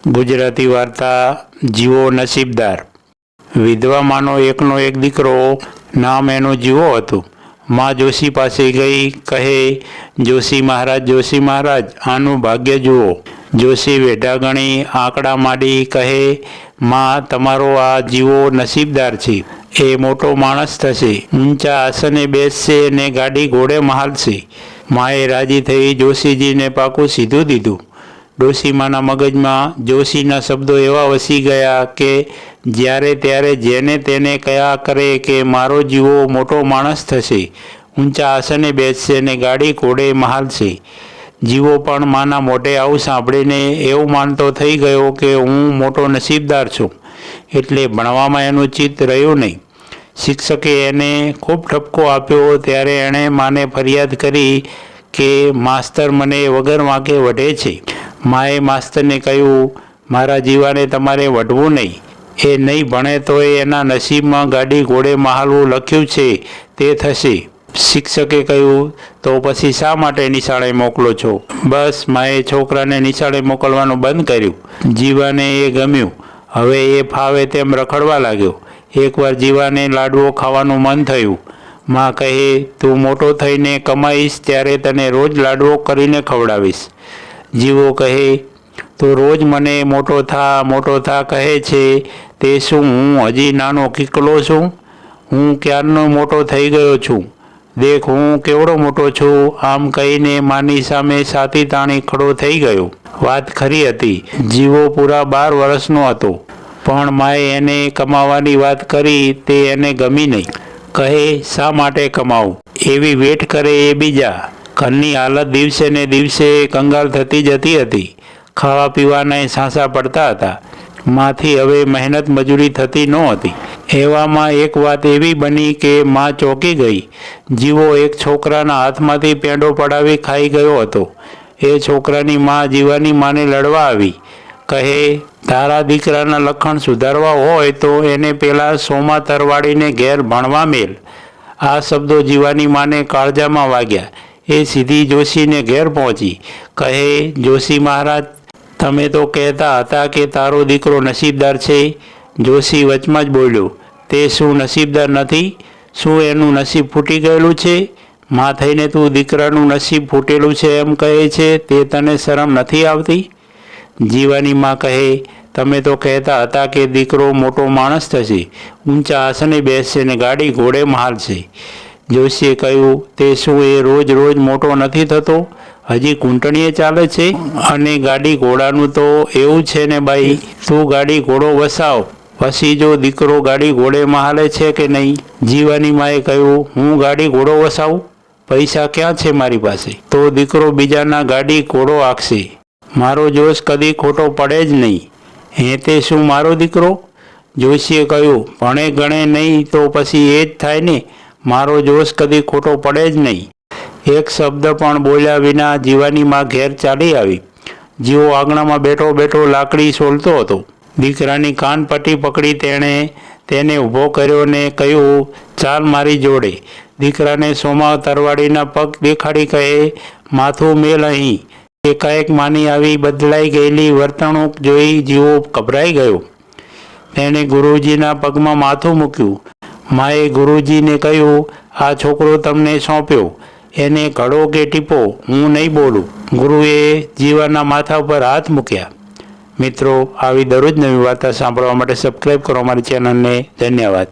ગુજરાતી વાર્તા જીવો નસીબદાર। વિધવામાંનો એકનો એક દીકરો, નામ એનું જીવો હતું। માં જોશી પાસે ગઈ, કહે, જોશી મહારાજ, આનું ભાગ્ય જુઓ। જોશી વેઢા ગણી આંકડા માંડી, કહે, માં તમારો આ જીવો નસીબદાર છે। એ મોટો માણસ થશે, ઊંચા આસને બેસશે ને ગાડી ઘોડે મહાલશે। માએ રાજી થઈ જોશીજીને પાકું સીધું દીધું। ડોશીમાના મગજમાં જોશીના શબ્દો એવા વસી ગયા કે જ્યારે ત્યારે જેને તેને કયા કરે કે મારો જીવો મોટો માણસ થશે, ઊંચા આસને બેસશે ને ગાડી ઘોડે મહાલશે। જીવો પણ માના મોઢે આવું સાંભળીને એવું માનતો થઈ ગયો કે હું મોટો નસીબદાર છું, એટલે ભણવામાં એનું ચિત્ત રહ્યું નહીં। શિક્ષકે એને ખૂબ ઠપકો આપ્યો ત્યારે એણે માને ફરિયાદ કરી કે માસ્તર મને વગર વાંકે વઢે છે। માએ માસ્તરને કહ્યું, મારા જીવાને તમારે વઢવું નહીં, એ નહીં ભણે તોય એના નસીબમાં ગાડી ઘોડે મહાલવું લખ્યું છે તે થશે। શિક્ષકે કહ્યું, તો પછી શા માટે નિશાળે મોકલો છો? બસ માએ છોકરાને નિશાળે મોકલવાનું બંધ કર્યું। જીવાને એ ગમ્યું, હવે એ ફાવે તેમ રખડવા લાગ્યો। એકવાર જીવાને લાડવો ખાવાનું મન થયું। માં કહે, તું મોટો થઈને કમાઈશ ત્યારે તને રોજ લાડવો કરીને ખવડાવીશ। જીવો કહે, તો રોજ મને મોટો થા કહે છે, તે શું હું હજી નાનો કીકલો છું? હું ક્યારનો મોટો થઈ ગયો છું, દેખ હું કેવડો મોટો છું। આમ કહીને માની સામે છાતી તાણી ખડો થઈ ગયો। વાત ખરી હતી, જીવો પૂરા 12 વર્ષનો હતો, પણ માએ એને કમાવાની વાત કરી તે એને ગમી નહીં। કહે, શા માટે કમાવું? એવી વેઠ કરે એ બીજા। ઘરની હાલત દિવસે ને દિવસે કંગાલ થતી જતી હતી। ખાવા પીવાના સાંસા પડતા હતા। માંથી હવે મહેનત મજૂરી થતી નહોતી। એવામાં એક વાત એવી બની કે માં ચોંકી ગઈ। જીવો એક છોકરાના હાથમાંથી પેંડો પડાવી ખાઈ ગયો હતો। એ છોકરાની માં જીવાની માને લડવા આવી। કહે, તારા દીકરાના લખણ સુધારવા હોય તો એને પેલા સોમા તરવાડીને ઘેર ભણવા મેલ। આ શબ્દો જીવાની માને કાળજામાં વાગ્યા। એ સીધી જોશીને ઘેર પહોંચી। કહે, જોશી મહારાજ, તમે તો કહેતા હતા કે તારો દીકરો નસીબદાર છે। જોશી વચમાં જ બોલ્યો, તે શું નસીબદાર નથી? શું એનું નસીબ ફૂટી ગયેલું છે? માં થઈને તું દીકરાનું નસીબ ફૂટેલું છે એમ કહે છે, તે તને શરમ નથી આવતી? જીવાની માં કહે, તમે તો કહેતા હતા કે દીકરો મોટો માણસ થશે, ઊંચા આસને બેસશે ને ગાડી ઘોડે મહાલશે। જોશીએ કહ્યું, તે શું એ રોજ રોજ મોટો નથી થતો? હજી ઘૂંટણીએ ચાલે છે? અને ગાડી ઘોડાનું તો એવું છે ને બાઈ, તું ગાડી ઘોડો વસાવ, પછી જો દીકરો ગાડી ઘોડે મહાલે છે કે નહીં? જીવાની માએ કહ્યું, હું ગાડી ઘોડો વસાવું? પૈસા ક્યાં છે મારી પાસે? તો દીકરો બીજાના ગાડી ઘોડો આંકશે। મારો જોશ કદી ખોટો પડે જ નહીં। હે, તે શું મારો દીકરો? જોશીએ કહ્યું, ભણે ગણે નહીં તો પછી એ જ થાય ને, મારો જોશ કદી ખોટો પડે જ નહીં। એક શબ્દ પણ બોલ્યા વિના જીવાની માં ઘેર ચાલી આવી। જીવો આંગણામાં બેઠો બેઠો લાકડી સોલતો હતો। દીકરાની કાનપટ્ટી પકડી તેને ઊભો કર્યો ને કહ્યું, ચાલ મારી જોડે। દીકરાને સોમા તરવાડીના પગ દેખાડી કહે, માથું મેલ અહીં। એકાએક માની આવી બદલાઈ ગયેલી વર્તણૂક જોઈ જીવો ગભરાઈ ગયો। તેણે ગુરુજીના પગમાં માથું મૂક્યું। માએ ગુરુજીને કહ્યું, આ છોકરો તમને સોંપ્યો, એને ઘડો કે ટીપો, હું નહીં બોલું। ગુરુએ જીવાના માથા ઉપર હાથ મૂક્યા। મિત્રો, આવી દરરોજ નવી વાર્તા સાંભળવા માટે સબસ્ક્રાઈબ કરો અમારી ચેનલને। ધન્યવાદ।